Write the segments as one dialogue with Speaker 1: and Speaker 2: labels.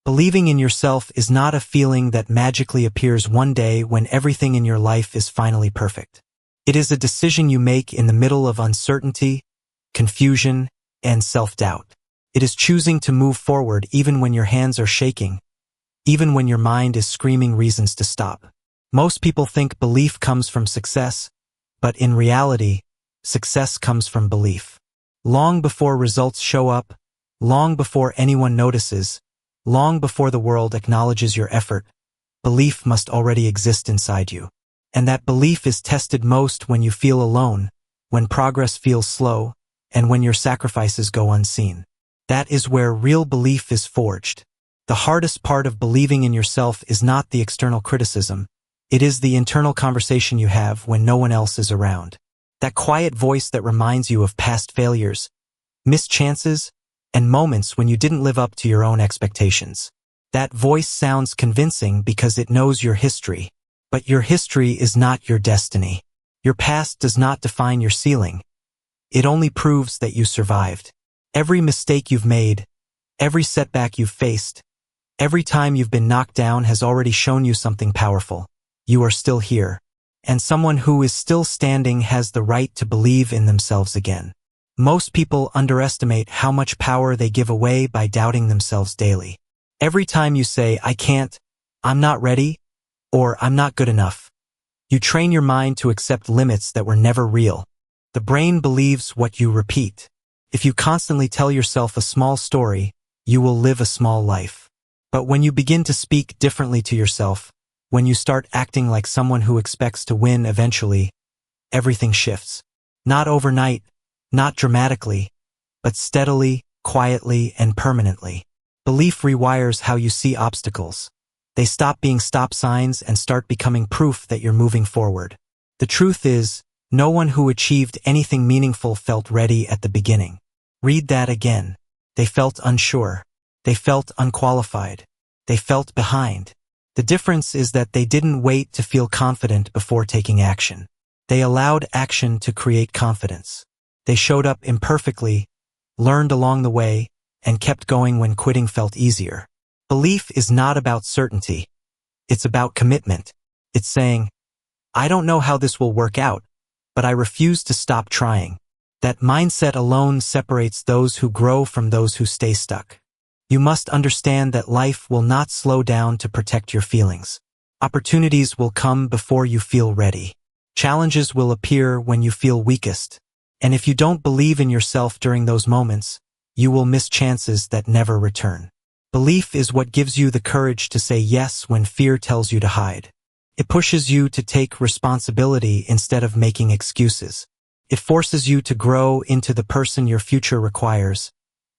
Speaker 1: Believing in yourself is not a feeling that magically appears one day when everything in your life is finally perfect. It is a decision you make in the middle of uncertainty, confusion, and self-doubt. It is choosing to move forward even when your hands are shaking, even when your mind is screaming reasons to stop. Most people think belief comes from success, but in reality, success comes from belief. Long before results show up, long before anyone notices, long before the world acknowledges your effort, belief must already exist inside you. And that belief is tested most when you feel alone, when progress feels slow, and when your sacrifices go unseen. That is where real belief is forged. The hardest part of believing in yourself is not the external criticism. It is the internal conversation you have when no one else is around. That quiet voice that reminds you of past failures, missed chances, and moments when you didn't live up to your own expectations. That voice sounds convincing because it knows your history. But your history is not your destiny. Your past does not define your ceiling. It only proves that you survived. Every mistake you've made, every setback you've faced, every time you've been knocked down has already shown you something powerful. You are still here. And someone who is still standing has the right to believe in themselves again. Most people underestimate how much power they give away by doubting themselves daily. Every time you say, "I can't," "I'm not ready," or "I'm not good enough," you train your mind to accept limits that were never real. The brain believes what you repeat. If you constantly tell yourself a small story, you will live a small life. But when you begin to speak differently to yourself, when you start acting like someone who expects to win eventually, everything shifts. Not overnight, not dramatically, but steadily, quietly, and permanently. Belief rewires how you see obstacles. They stop being stop signs and start becoming proof that you're moving forward. The truth is, no one who achieved anything meaningful felt ready at the beginning. Read that again. They felt unsure. They felt unqualified. They felt behind. The difference is that they didn't wait to feel confident before taking action. They allowed action to create confidence. They showed up imperfectly, learned along the way, and kept going when quitting felt easier. Belief is not about certainty. It's about commitment. It's saying, "I don't know how this will work out, but I refuse to stop trying." That mindset alone separates those who grow from those who stay stuck. You must understand that life will not slow down to protect your feelings. Opportunities will come before you feel ready. Challenges will appear when you feel weakest. And if you don't believe in yourself during those moments, you will miss chances that never return. Belief is what gives you the courage to say yes when fear tells you to hide. It pushes you to take responsibility instead of making excuses. It forces you to grow into the person your future requires,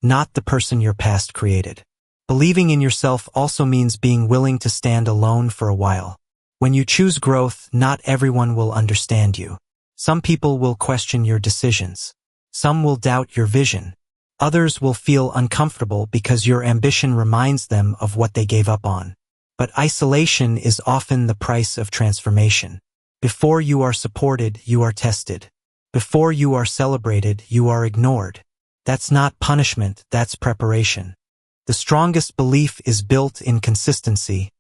Speaker 1: not the person your past created. Believing in yourself also means being willing to stand alone for a while. When you choose growth, not everyone will understand you. Some people will question your decisions. Some will doubt your vision. Others will feel uncomfortable because your ambition reminds them of what they gave up on. But isolation is often the price of transformation. Before you are supported, you are tested. Before you are celebrated, you are ignored. That's not punishment, that's preparation. The strongest belief is built in consistency,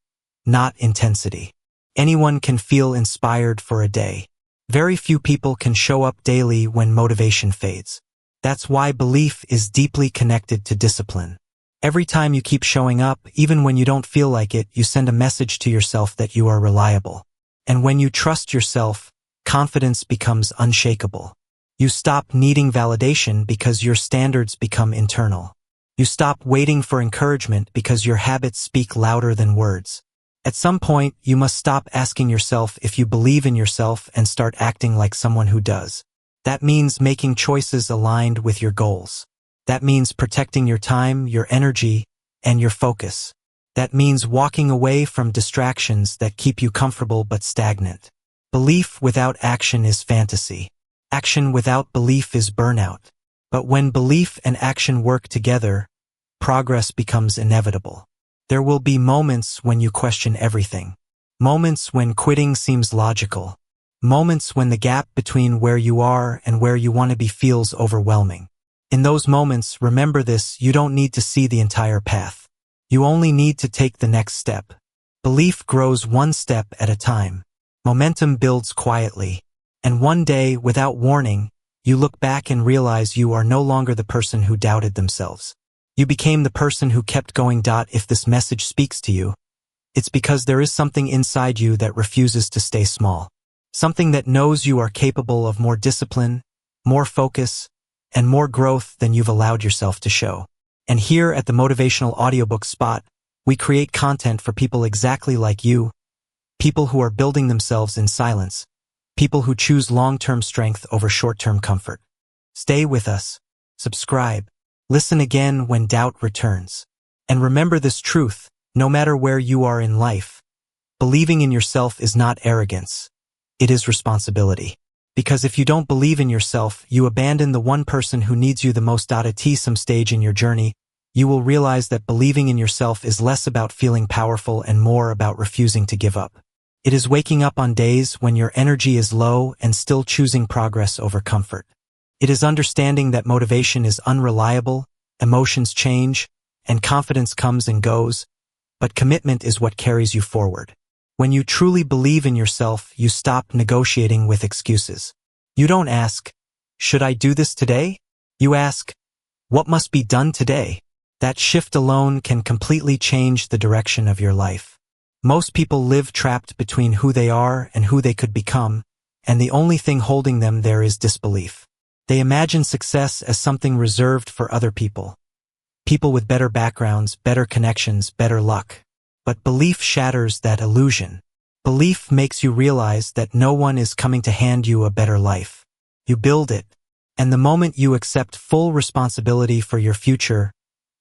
Speaker 1: not intensity. Anyone can feel inspired for a day. Very few people can show up daily when motivation fades. That's why belief is deeply connected to discipline. Every time you keep showing up, even when you don't feel like it, you send a message to yourself that you are reliable. And when you trust yourself, confidence becomes unshakable. You stop needing validation because your standards become internal. You stop waiting for encouragement because your habits speak louder than words. At some point, you must stop asking yourself if you believe in yourself and start acting like someone who does. That means making choices aligned with your goals. That means protecting your time, your energy, and your focus. That means walking away from distractions that keep you comfortable but stagnant. Belief without action is fantasy. Action without belief is burnout. But when belief and action work together, progress becomes inevitable. There will be moments when you question everything. Moments when quitting seems logical. Moments when the gap between where you are and where you want to be feels overwhelming. In those moments, remember this: you don't need to see the entire path. You only need to take the next step. Belief grows one step at a time. Momentum builds quietly. And one day, without warning, you look back and realize you are no longer the person who doubted themselves. You became the person who kept going. If this message speaks to you, it's because there is something inside you that refuses to stay small. Something that knows you are capable of more discipline, more focus, and more growth than you've allowed yourself to show. And here at the Motivational Audiobook Spot, we create content for people exactly like you, people who are building themselves in silence, people who choose long-term strength over short-term comfort. Stay with us, subscribe, listen again when doubt returns. And remember this truth, no matter where you are in life, believing in yourself is not arrogance, it is responsibility. Because if you don't believe in yourself, you abandon the one person who needs you the most. At some stage in your journey, you will realize that believing in yourself is less about feeling powerful and more about refusing to give up. It is waking up on days when your energy is low and still choosing progress over comfort. It is understanding that motivation is unreliable, emotions change, and confidence comes and goes, but commitment is what carries you forward. When you truly believe in yourself, you stop negotiating with excuses. You don't ask, "Should I do this today?" You ask, "What must be done today?" That shift alone can completely change the direction of your life. Most people live trapped between who they are and who they could become, and the only thing holding them there is disbelief. They imagine success as something reserved for other people. People with better backgrounds, better connections, better luck. But belief shatters that illusion. Belief makes you realize that no one is coming to hand you a better life. You build it, and the moment you accept full responsibility for your future,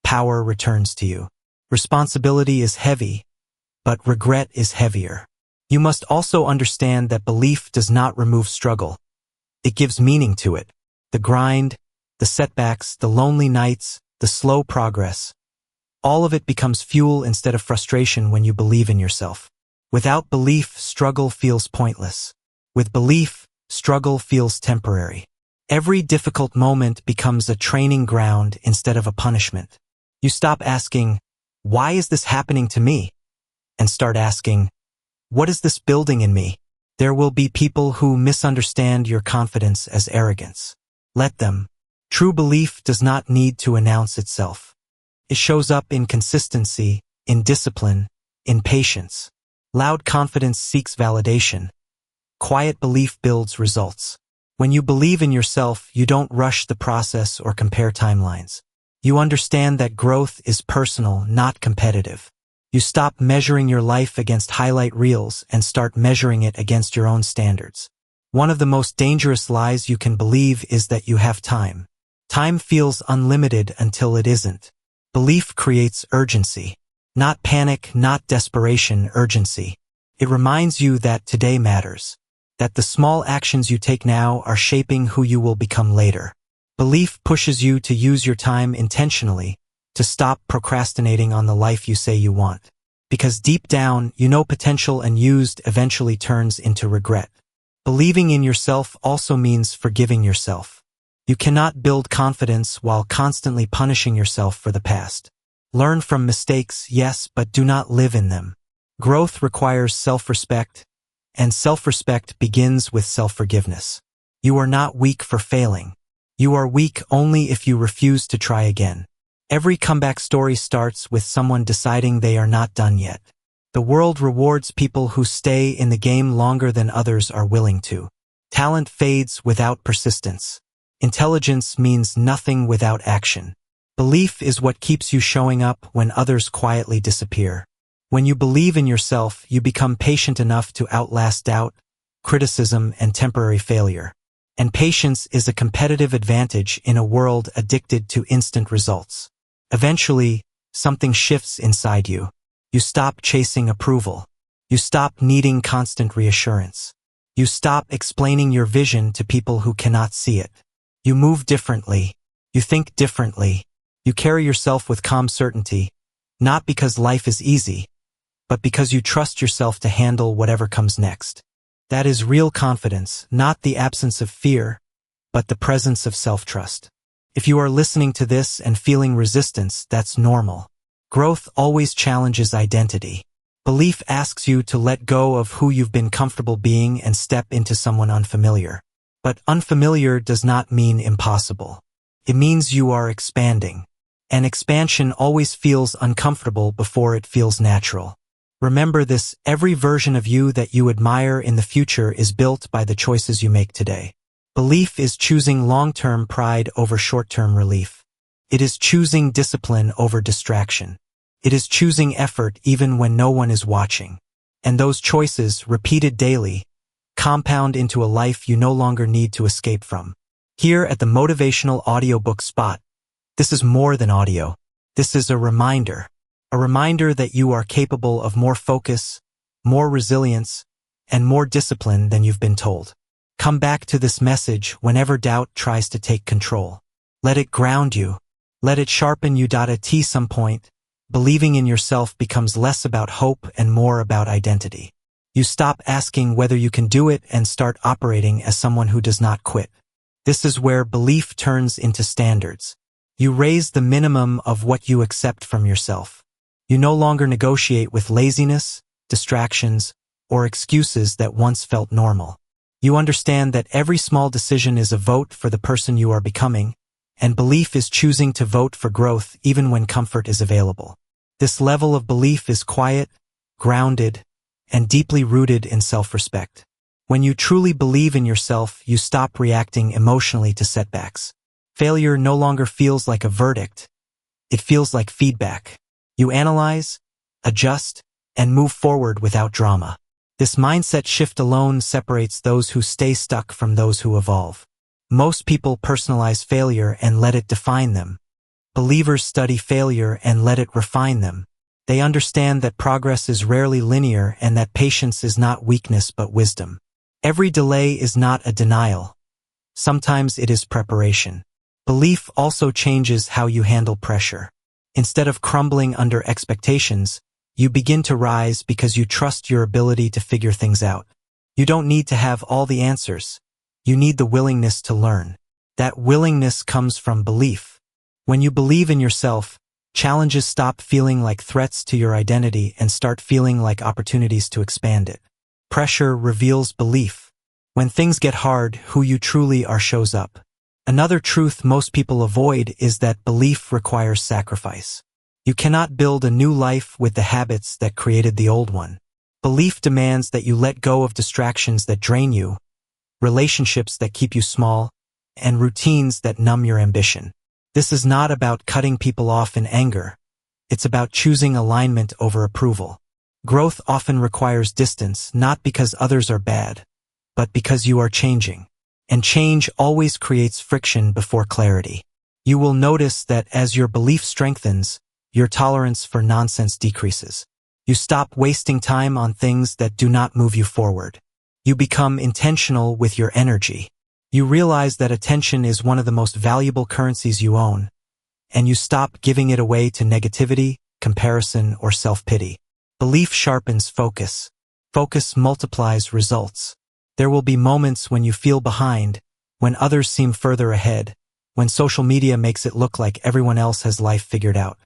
Speaker 1: power returns to you. Responsibility is heavy, but regret is heavier. You must also understand that belief does not remove struggle. It gives meaning to it. The grind, the setbacks, the lonely nights, the slow progress. All of it becomes fuel instead of frustration when you believe in yourself. Without belief, struggle feels pointless. With belief, struggle feels temporary. Every difficult moment becomes a training ground instead of a punishment. You stop asking, "Why is this happening to me?" and start asking, "What is this building in me?" There will be people who misunderstand your confidence as arrogance. Let them. True belief does not need to announce itself. It shows up in consistency, in discipline, in patience. Loud confidence seeks validation. Quiet belief builds results. When you believe in yourself, you don't rush the process or compare timelines. You understand that growth is personal, not competitive. You stop measuring your life against highlight reels and start measuring it against your own standards. One of the most dangerous lies you can believe is that you have time. Time feels unlimited until it isn't. Belief creates urgency. Not panic, not desperation, urgency. It reminds you that today matters. That the small actions you take now are shaping who you will become later. Belief pushes you to use your time intentionally, to stop procrastinating on the life you say you want. Because deep down, you know potential unused eventually turns into regret. Believing in yourself also means forgiving yourself. You cannot build confidence while constantly punishing yourself for the past. Learn from mistakes, yes, but do not live in them. Growth requires self-respect, and self-respect begins with self-forgiveness. You are not weak for failing. You are weak only if you refuse to try again. Every comeback story starts with someone deciding they are not done yet. The world rewards people who stay in the game longer than others are willing to. Talent fades without persistence. Intelligence means nothing without action. Belief is what keeps you showing up when others quietly disappear. When you believe in yourself, you become patient enough to outlast doubt, criticism, and temporary failure. And patience is a competitive advantage in a world addicted to instant results. Eventually, something shifts inside you. You stop chasing approval. You stop needing constant reassurance. You stop explaining your vision to people who cannot see it. You move differently. You think differently. You carry yourself with calm certainty, not because life is easy, but because you trust yourself to handle whatever comes next. That is real confidence, not the absence of fear, but the presence of self-trust. If you are listening to this and feeling resistance, that's normal. Growth always challenges identity. Belief asks you to let go of who you've been comfortable being and step into someone unfamiliar. But unfamiliar does not mean impossible. It means you are expanding. And expansion always feels uncomfortable before it feels natural. Remember this: every version of you that you admire in the future is built by the choices you make today. Belief is choosing long-term pride over short-term relief. It is choosing discipline over distraction. It is choosing effort even when no one is watching. And those choices, repeated daily, compound into a life you no longer need to escape from. Here at the Motivational Audiobook Spot, this is more than audio. This is a reminder that you are capable of more focus, more resilience, and more discipline than you've been told. Come back to this message whenever doubt tries to take control. Let it ground you. Let it sharpen you. At some point, believing in yourself becomes less about hope and more about identity. You stop asking whether you can do it and start operating as someone who does not quit. This is where belief turns into standards. You raise the minimum of what you accept from yourself. You no longer negotiate with laziness, distractions, or excuses that once felt normal. You understand that every small decision is a vote for the person you are becoming, and belief is choosing to vote for growth even when comfort is available. This level of belief is quiet, grounded, and deeply rooted in self-respect. When you truly believe in yourself, you stop reacting emotionally to setbacks. Failure no longer feels like a verdict. It feels like feedback. You analyze, adjust, and move forward without drama. This mindset shift alone separates those who stay stuck from those who evolve. Most people personalize failure and let it define them. Believers study failure and let it refine them. They understand that progress is rarely linear and that patience is not weakness but wisdom. Every delay is not a denial. Sometimes it is preparation. Belief also changes how you handle pressure. Instead of crumbling under expectations, you begin to rise because you trust your ability to figure things out. You don't need to have all the answers. You need the willingness to learn. That willingness comes from belief. When you believe in yourself, challenges stop feeling like threats to your identity and start feeling like opportunities to expand it. Pressure reveals belief. When things get hard, who you truly are shows up. Another truth most people avoid is that belief requires sacrifice. You cannot build a new life with the habits that created the old one. Belief demands that you let go of distractions that drain you, relationships that keep you small, and routines that numb your ambition. This is not about cutting people off in anger. It's about choosing alignment over approval. Growth often requires distance, not because others are bad, but because you are changing. And change always creates friction before clarity. You will notice that as your belief strengthens, your tolerance for nonsense decreases. You stop wasting time on things that do not move you forward. You become intentional with your energy. You realize that attention is one of the most valuable currencies you own, and you stop giving it away to negativity, comparison, or self-pity. Belief sharpens focus. Focus multiplies results. There will be moments when you feel behind, when others seem further ahead, when social media makes it look like everyone else has life figured out.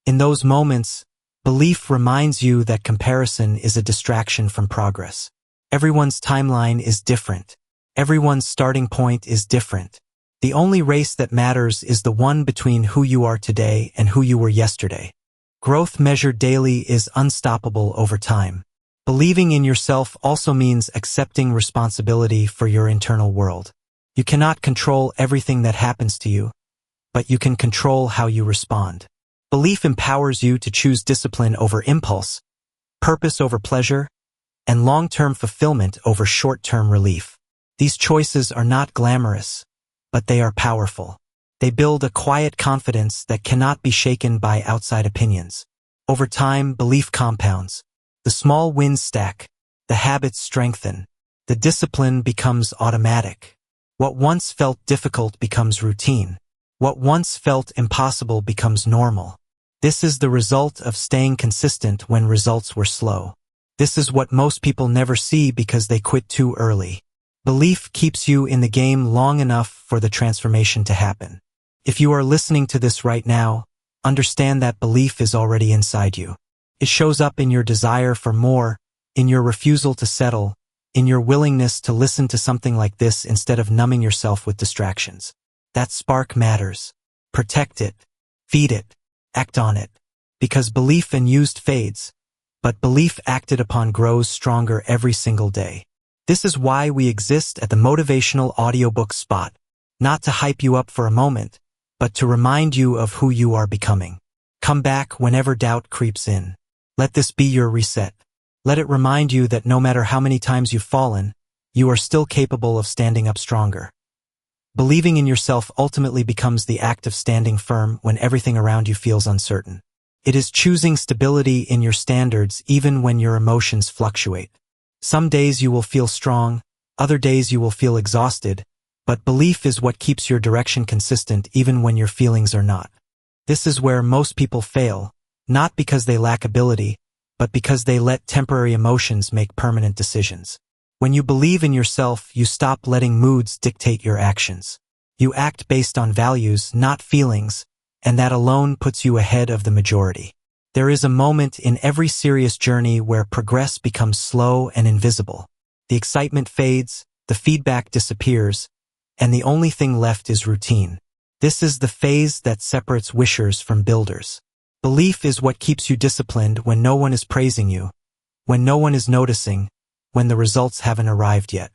Speaker 1: In those moments, belief reminds you that comparison is a distraction from progress. Everyone's timeline is different. Everyone's starting point is different. The only race that matters is the one between who you are today and who you were yesterday. Growth measured daily is unstoppable over time. Believing in yourself also means accepting responsibility for your internal world. You cannot control everything that happens to you, but you can control how you respond. Belief empowers you to choose discipline over impulse, purpose over pleasure, and long-term fulfillment over short-term relief. These choices are not glamorous, but they are powerful. They build a quiet confidence that cannot be shaken by outside opinions. Over time, belief compounds. The small wins stack. The habits strengthen. The discipline becomes automatic. What once felt difficult becomes routine. What once felt impossible becomes normal. This is the result of staying consistent when results were slow. This is what most people never see because they quit too early. Belief keeps you in the game long enough for the transformation to happen. If you are listening to this right now, understand that belief is already inside you. It shows up in your desire for more, in your refusal to settle, in your willingness to listen to something like this instead of numbing yourself with distractions. That spark matters. Protect it, feed it, act on it. Because belief unused fades, but belief acted upon grows stronger every single day. This is why we exist at the Motivational Audiobook spot. Not to hype you up for a moment, but to remind you of who you are becoming. Come back whenever doubt creeps in. Let this be your reset. Let it remind you that no matter how many times you've fallen, you are still capable of standing up stronger. Believing in yourself ultimately becomes the act of standing firm when everything around you feels uncertain. It is choosing stability in your standards even when your emotions fluctuate. Some days you will feel strong, other days you will feel exhausted, but belief is what keeps your direction consistent even when your feelings are not. This is where most people fail, not because they lack ability, but because they let temporary emotions make permanent decisions. When you believe in yourself, you stop letting moods dictate your actions. You act based on values, not feelings, and that alone puts you ahead of the majority. There is a moment in every serious journey where progress becomes slow and invisible. The excitement fades, the feedback disappears, and the only thing left is routine. This is the phase that separates wishers from builders. Belief is what keeps you disciplined when no one is praising you, when no one is noticing, when the results haven't arrived yet.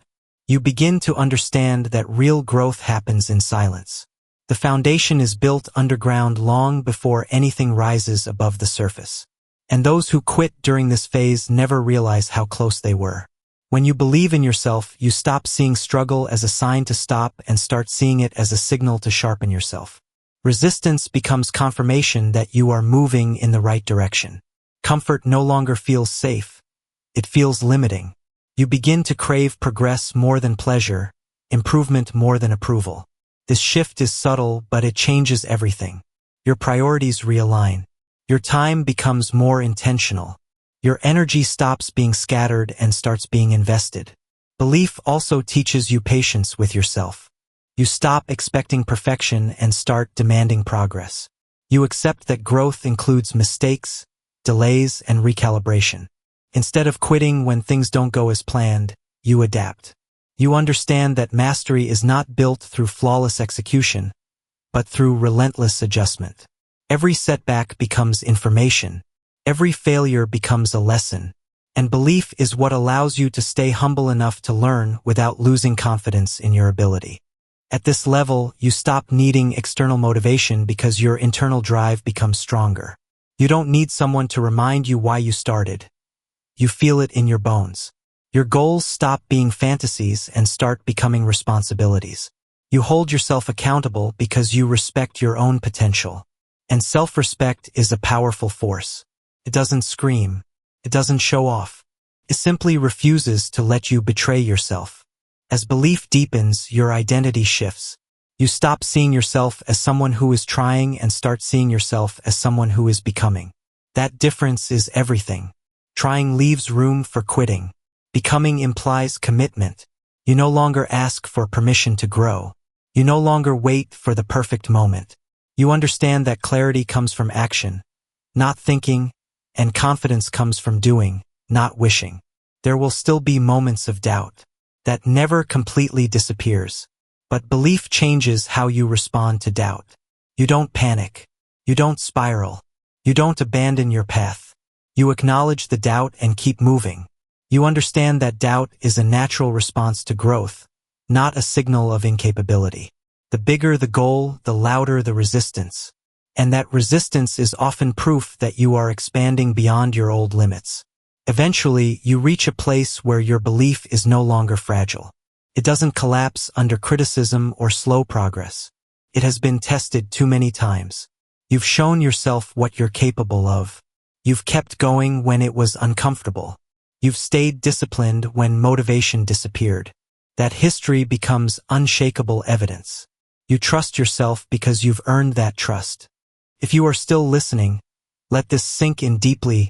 Speaker 1: You begin to understand that real growth happens in silence. The foundation is built underground long before anything rises above the surface. And those who quit during this phase never realize how close they were. When you believe in yourself, you stop seeing struggle as a sign to stop and start seeing it as a signal to sharpen yourself. Resistance becomes confirmation that you are moving in the right direction. Comfort no longer feels safe. It feels limiting. You begin to crave progress more than pleasure, improvement more than approval. This shift is subtle, but it changes everything. Your priorities realign. Your time becomes more intentional. Your energy stops being scattered and starts being invested. Belief also teaches you patience with yourself. You stop expecting perfection and start demanding progress. You accept that growth includes mistakes, delays, and recalibration. Instead of quitting when things don't go as planned, you adapt. You understand that mastery is not built through flawless execution, but through relentless adjustment. Every setback becomes information. Every failure becomes a lesson. And belief is what allows you to stay humble enough to learn without losing confidence in your ability. At this level, you stop needing external motivation because your internal drive becomes stronger. You don't need someone to remind you why you started. You feel it in your bones. Your goals stop being fantasies and start becoming responsibilities. You hold yourself accountable because you respect your own potential. And self-respect is a powerful force. It doesn't scream. It doesn't show off. It simply refuses to let you betray yourself. As belief deepens, your identity shifts. You stop seeing yourself as someone who is trying and start seeing yourself as someone who is becoming. That difference is everything. Trying leaves room for quitting. Becoming implies commitment. You no longer ask for permission to grow. You no longer wait for the perfect moment. You understand that clarity comes from action, not thinking, and confidence comes from doing, not wishing. There will still be moments of doubt. That never completely disappears. But belief changes how you respond to doubt. You don't panic. You don't spiral. You don't abandon your path. You acknowledge the doubt and keep moving. You understand that doubt is a natural response to growth, not a signal of incapability. The bigger the goal, the louder the resistance. And that resistance is often proof that you are expanding beyond your old limits. Eventually, you reach a place where your belief is no longer fragile. It doesn't collapse under criticism or slow progress. It has been tested too many times. You've shown yourself what you're capable of. You've kept going when it was uncomfortable. You've stayed disciplined when motivation disappeared. That history becomes unshakable evidence. You trust yourself because you've earned that trust. If you are still listening, let this sink in deeply.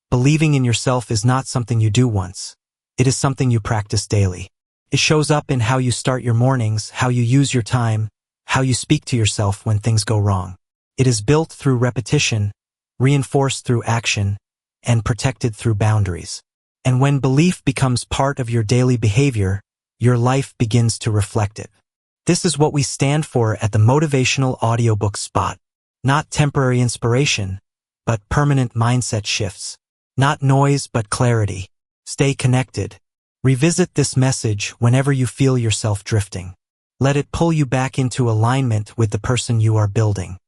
Speaker 1: Believing in yourself is not something you do once. It is something you practice daily. It shows up in how you start your mornings, how you use your time, how you speak to yourself when things go wrong. It is built through repetition, reinforced through action, and protected through boundaries. And when belief becomes part of your daily behavior, your life begins to reflect it. This is what we stand for at the Motivational Audiobook Spot. Not temporary inspiration, but permanent mindset shifts. Not noise, but clarity. Stay connected. Revisit this message whenever you feel yourself drifting. Let it pull you back into alignment with the person you are building.